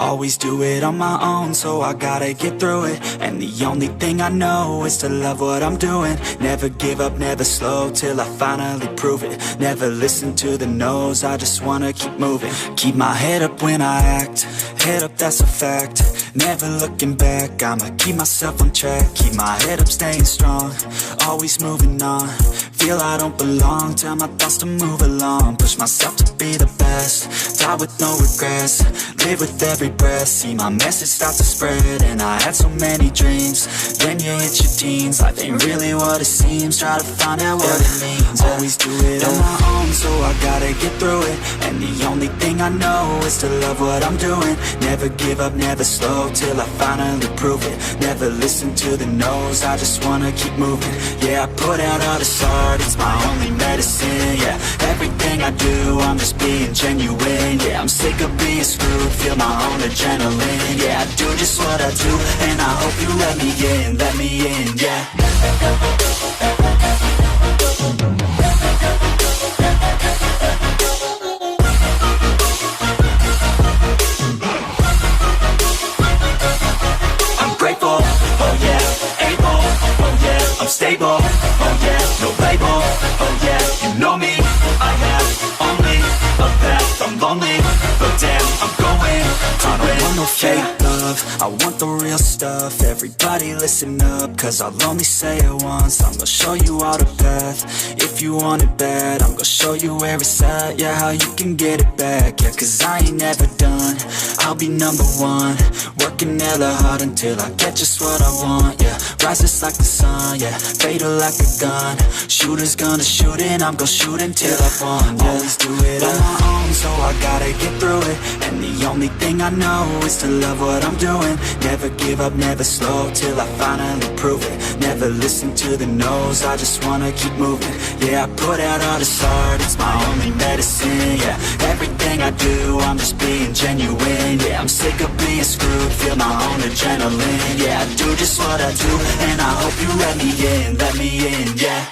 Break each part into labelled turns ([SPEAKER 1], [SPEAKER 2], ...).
[SPEAKER 1] Always do it on my own, so I gotta get through it. And the only thing I know is to love what I'm doing. Never give up, never slow, till I finally prove it. Never listen to the no's, I just wanna keep moving. Keep my head up when I act, head up, that's a fact. Never looking back, I'ma keep myself on track. Keep my head up, staying strong, always moving on. Feel I don't belong, tell my thoughts to move along. Push myself to be the best, die with no regrets. Live with every breath, see my message start to spread. And I had so many dreams, then you hit your teens. Life ain't really what it seems, try to find out what it means. Always do it on my own, so I gotta get through it. And the only thing I know is to love what I'm doing. Never give up, never slow, till I finally prove it. Never listen to the no's, I just wanna keep moving. Yeah, I put out all this art, it's my only medicine. Yeah, everything I do, I'm just being genuine. Yeah, I'm sick of being screwed, feel my own adrenaline. Yeah, I do just what I do, and I hope you let me in, yeah. I'm grateful, oh yeah, able, oh yeah, I'm stable, oh yeah, no label, oh yeah, you know me, I have only a path, I'm lonely, but damn, I'm going to win. I don't want no fake love, I want the real stuff. Everybody listen up, cause I'll only say it once. I'm gonna show you all the path, if you want it bad. I'm gonna show you where it's at, yeah, how you can get it back. Yeah, cause I ain't never done, I'll be number one. Working hella hard until I get just what I want, yeah. Rises like the sun, yeah, fatal like a gun. Shooters gonna shoot and I'm gonna shoot until I won, yeah. Always do it on my own, so I gotta get through it. And the only thing I know is to love what I'm doing. Never give up, never slow, till I finally prove it. Never listen to the no's, I just wanna keep moving. Yeah, I put out all this art, it's my only medicine. Yeah, everything I do, I'm just being genuine. Yeah, I'm sick of being screwed, feel my own adrenaline. Yeah, I do just what I do, and I hope you let me in, yeah.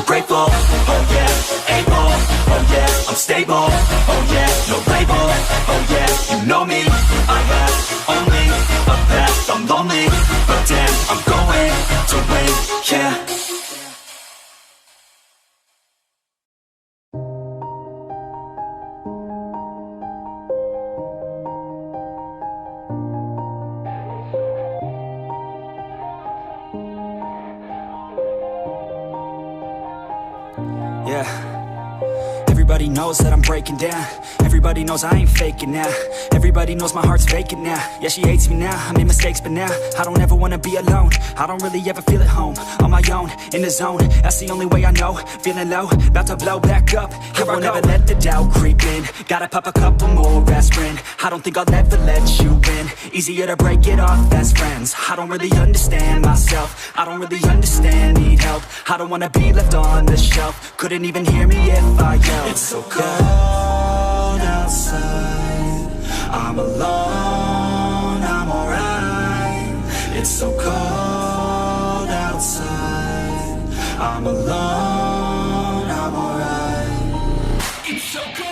[SPEAKER 1] Grateful, oh yeah, able, oh yeah, I'm stable, oh yeah, no label, oh yeah, you know me, I have only a path, I'm lonely, but damn, I'm going to win, yeah. Everybody knows that I'm breaking down. Everybody knows I ain't faking now. Everybody knows my heart's vacant now. Yeah, she hates me now, I made mistakes but now I don't ever wanna be alone. I don't really ever feel at home. On my own, in the zone, that's the only way I know. Feeling low, about to blow back up. Here I won't ever let the doubt creep in. Gotta pop a couple more aspirin. I don't think I'll ever let you in. Easier to break it off as friends. I don't really understand myself, I don't really understand, need help. I don't wanna be left on the shelf. Couldn't even hear me if I yelled. It's so cold outside, I'm alone, I'm alright. It's so cold outside, I'm alone, I'm alright. It's so cold.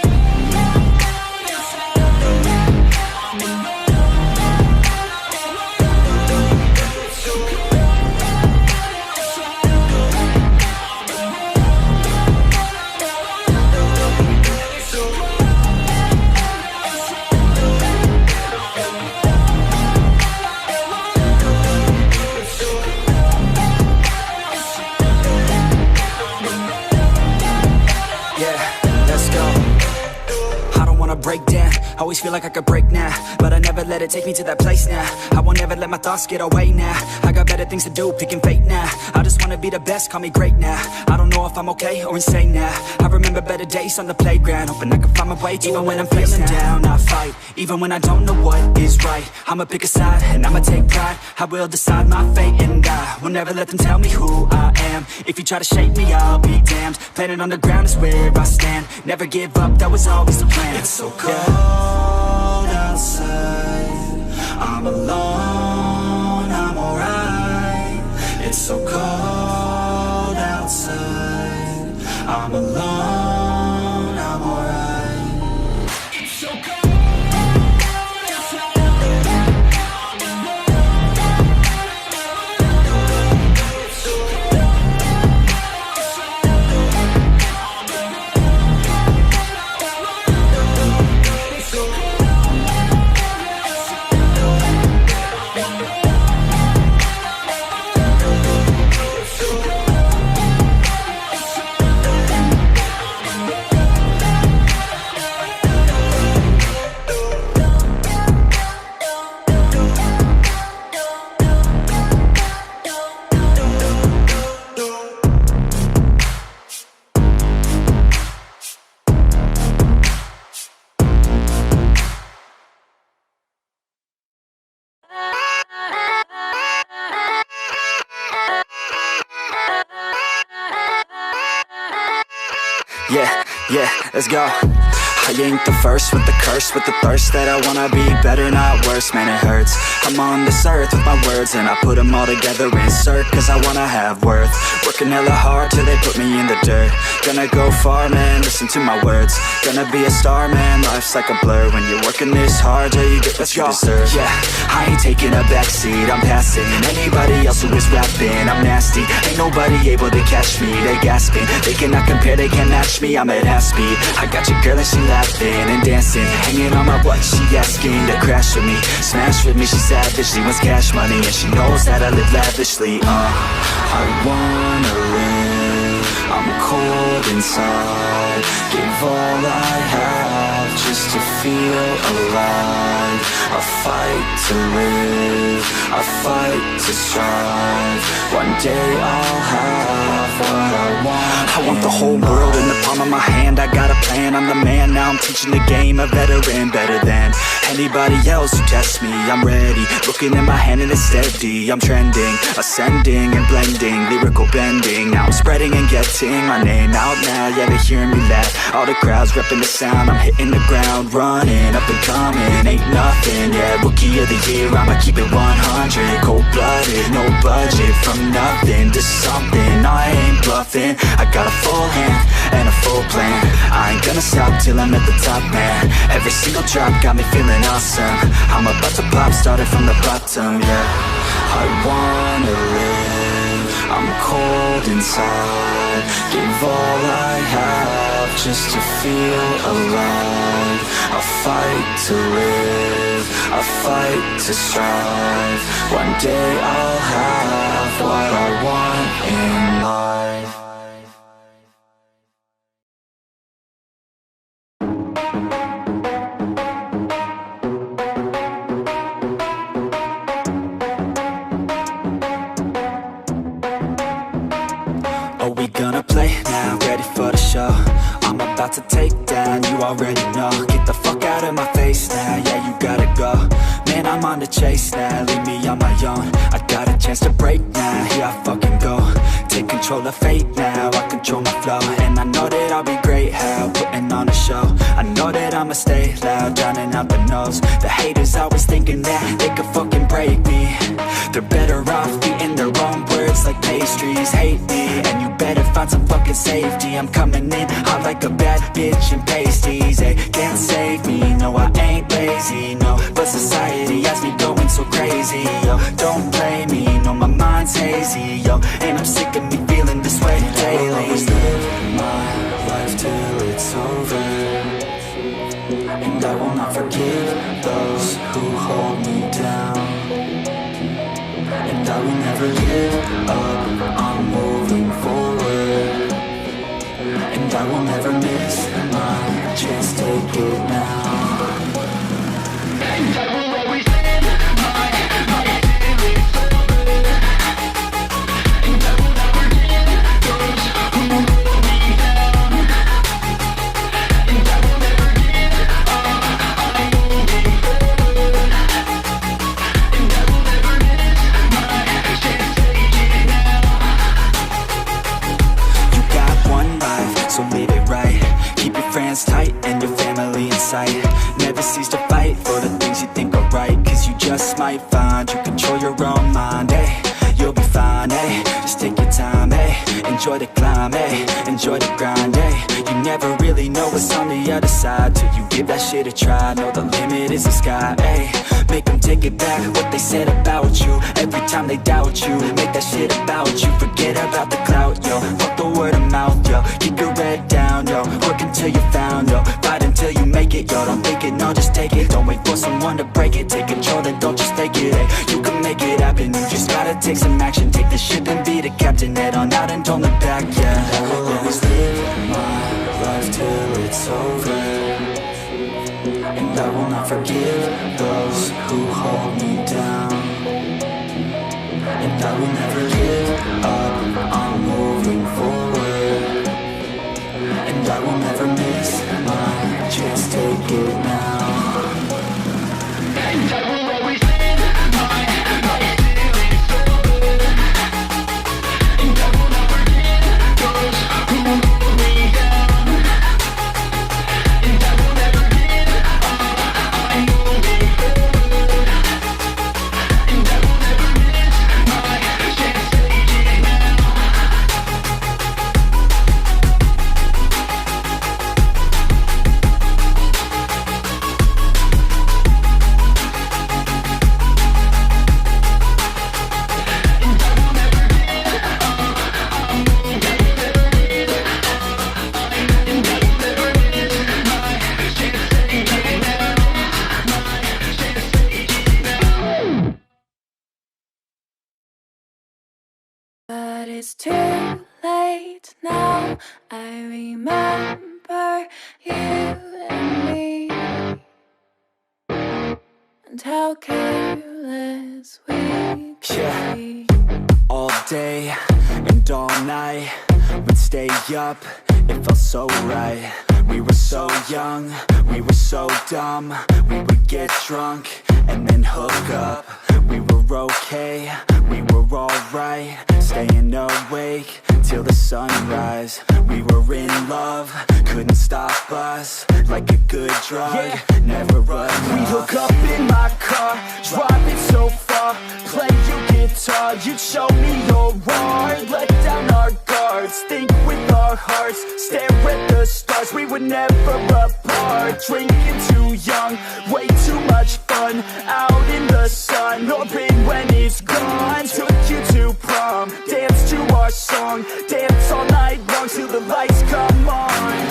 [SPEAKER 1] Break down, always feel like I could break now, but I never let it take me to that place now. I won't ever let my thoughts get away now. I got better things to do, picking fate now. I just wanna be the best, call me great now. I don't know if I'm okay or insane now. I remember better days on the playground, hoping I can find my way to even when I'm feeling down. I fight, even when I don't know what is right. I'ma pick a side, and I'ma take pride. I will decide my fate, and I will never let them tell me who I am. If you try to shape me, I'll be damned. Planet on the ground is where I stand. Never give up, that was always the plan. It's so cold outside, I'm alone, I'm alright. It's so cold outside, I'm alone, I'm alright. It's so cold outside. Yeah, let's go. I ain't the first with the curse, with the thirst that I wanna be better, not worse, man it hurts. I'm on this earth with my words and I put them all together, insert, cause I wanna have worth. Working hella hard till they put me in the dirt. Gonna go far, man, listen to my words. Gonna be a star, man, life's like a blur. When you're working this hard, yeah, you get what you deserve. Yeah, I ain't taking a backseat, I'm passing anybody else who is rapping. I'm nasty, ain't nobody able to catch me. They gasping, they cannot compare, they can't match me. I'm at half speed, I got your girl and she laughing and dancing, hanging on my butt, she asking to crash with me, smash with me. She savage, she wants cash money and she knows that I live lavishly. I wanna live, I'm cold inside, give all I have just to feel alive. I fight to live, I fight to strive. One day I'll have what I want. I want the whole world in the palm of my hand. I got a plan, I'm the man. Now I'm teaching the game, a veteran, better than anybody else who tests me. I'm ready, looking at my hand and it's steady. I'm trending, ascending and blending, lyrical bending. Now I'm spreading and getting my name out now. Yeah, they're hearing me laugh, all the crowds repping the sound. I'm hitting the ground, running, up and coming, ain't nothing. Yeah, rookie of the year, I'ma keep it 100. Cold-blooded, no budget, from nothing to something. I ain't bluffing, I got a full hand and a full plan. I ain't gonna stop till I'm at the top, man. Every single drop got me feeling awesome. I'm about to pop, started from the bottom, yeah. I wanna live, I'm cold inside, give all I have just to feel alive. I fight to live, I fight to strive. One day I'll have what I want in life. Are we gonna play now? Ready for the show? I'm about to take down, you already know. Get the fuck out of my face now, yeah, you gotta go. Man, I'm on the chase now, leave me on my own. I got a chance to break now, here I fucking go. Take control of fate now, I control my flow. And I know that I'll be great, how, putting on a show. I know that I'ma stay loud, drowning out the noise. The haters always thinking that they could fucking break me. They're better off eating their own words like pastries. Hate me, and you better find some fucking safety. I'm coming in hot like a bad bitch in pasties. They can't save me, no I ain't lazy, no. But society has me going so crazy, yo. Don't blame me, no my mind's hazy, yo. And I'm sick of me feeling this way daily. I'll always live my life till it's over, and I will not forgive those who hold me down. And I will never give up, I'm moving forward. And I will never miss my chance, take it now. And I will always live my life till it's over. And I will never give those who hold me down. And I will never give up, I'm moving forward. And I will never miss my chance, take it now. You got one life, so live it right. Keep your friends tight and your family in sight. Never cease to fight for the things you think are right, cause you just might find you control your own mind, hey. You'll be fine, hey. enjoy the climb, ayy, enjoy the grind, ayy. You never really know what's on the other side till you give that shit a try. Know the limit is the sky, ayy. Make them take it back, what they said about you. Every time they doubt you, make that shit about you. Forget about the clout, yo, fuck the word of mouth, yo. Keep your head down, yo, work until you found, yo. Fight until you make it, yo, don't think it, no, just take it. Don't wait for someone to break it, take control, then don't just fake it, ayy. You can make it happen, you just gotta take some action. Take the ship and be the captain, head on out and don't look back, yeah. I will always live my life till it's over, and I will not forgive those who hold me down. And I will never give up, I'm moving forward, and I will never miss my chance, take it now. And I will always live my life till it's over, and I will not forgive those who hold me down. And I will never give up, I'm moving forward, and I will never miss my chance, take it now.
[SPEAKER 2] But it's too late now. I remember you and me, and how careless we could be.
[SPEAKER 1] All day and all night, we'd stay up, it felt so right. We were so young, we were so dumb. We would get drunk and then hook up. We were okay, we were alright, staying awake till the sunrise. We were in love, couldn't stop us, like a good drug, never enough.
[SPEAKER 3] We hook up in my car, driving so far, play your guitar, you'd show me your art. Let down our guards, think with our hearts, stare at the stars, we were never apart. Drinking too young, way too much fun, out in the sun, hoping when it's gone. Took you to prom, dance to our song, dance all night long till the lights come on.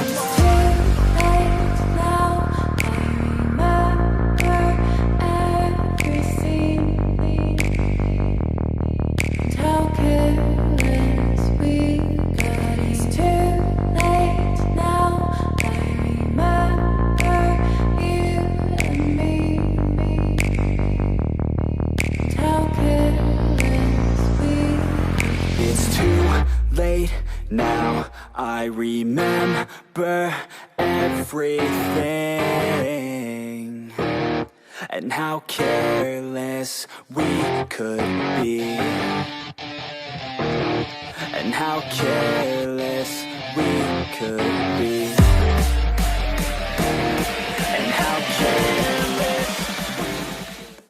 [SPEAKER 1] Now I remember everything, and how careless we could be, and how careless we could be.